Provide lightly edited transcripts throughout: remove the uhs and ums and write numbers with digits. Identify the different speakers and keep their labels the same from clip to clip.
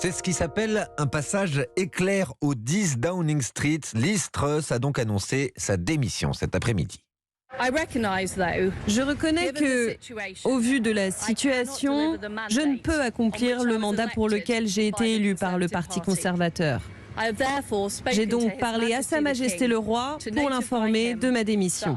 Speaker 1: C'est ce qui s'appelle un passage éclair au 10 Downing Street. Liz Truss a donc annoncé sa démission cet après-midi.
Speaker 2: Je reconnais que, au vu de la situation, je ne peux accomplir le mandat pour lequel j'ai été élu par le Parti conservateur. J'ai donc parlé à Sa Majesté le Roi pour l'informer de ma démission.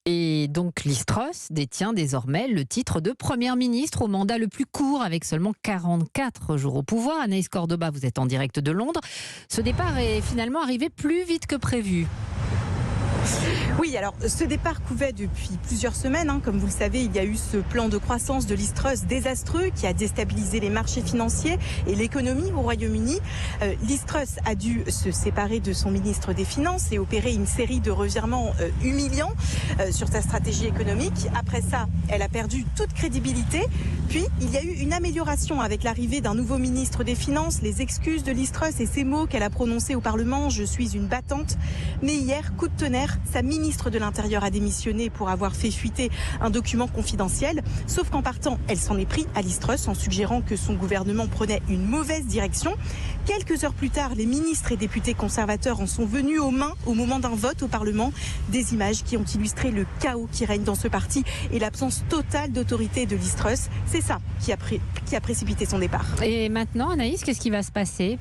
Speaker 3: Et donc Liz Truss détient désormais le titre de Première ministre au mandat le plus court, avec seulement 44 jours au pouvoir. Anaïs Cordoba, vous êtes en direct de Londres. Ce départ est finalement arrivé plus vite que prévu.
Speaker 4: Oui, alors ce départ couvait depuis plusieurs semaines. Comme vous le savez, il y a eu ce plan de croissance de Liz Truss désastreux qui a déstabilisé les marchés financiers et l'économie au Royaume-Uni. Liz Truss a dû se séparer de son ministre des Finances et opérer une série de revirements humiliants sur sa stratégie économique. Après ça, elle a perdu toute crédibilité. Puis, il y a eu une amélioration avec l'arrivée d'un nouveau ministre des Finances, les excuses de Liz Truss et ces mots qu'elle a prononcés au Parlement: « Je suis une battante ». Mais hier, coup de tonnerre, sa ministre de l'Intérieur a démissionné pour avoir fait fuiter un document confidentiel. Sauf qu'en partant, elle s'en est pris à Liz Truss en suggérant que son gouvernement prenait une mauvaise direction. Quelques heures plus tard, les ministres et députés conservateurs en sont venus aux mains au moment d'un vote au Parlement. Des images qui ont illustré le chaos qui règne dans ce parti et l'absence totale d'autorité de Liz Truss. C'est ça qui a précipité son départ.
Speaker 3: Et maintenant, Anaïs, qu'est-ce qui va se passer ?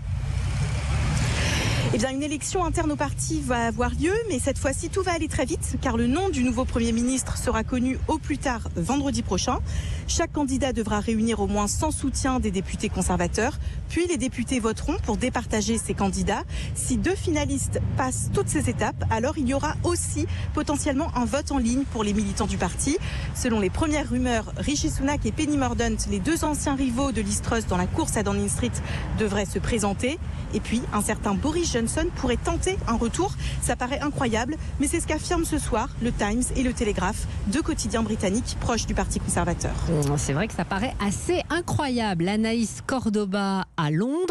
Speaker 4: Eh bien, une élection interne au parti va avoir lieu, mais cette fois-ci, tout va aller très vite, car le nom du nouveau Premier ministre sera connu au plus tard vendredi prochain. Chaque candidat devra réunir au moins 100 soutiens des députés conservateurs, puis les députés voteront pour départager ces candidats. Si 2 finalistes passent toutes ces étapes, alors il y aura aussi potentiellement un vote en ligne pour les militants du parti. Selon les premières rumeurs, Rishi Sunak et Penny Mordaunt, les 2 anciens rivaux de Liz Truss dans la course à Downing Street, devraient se présenter. Et puis, un certain Boris Johnson pourrait tenter un retour. Ça paraît incroyable, mais c'est ce qu'affirment ce soir le Times et le Telegraph, 2 quotidiens britanniques proches du Parti conservateur.
Speaker 3: C'est vrai que ça paraît assez incroyable. Anaïs Cordoba à Londres.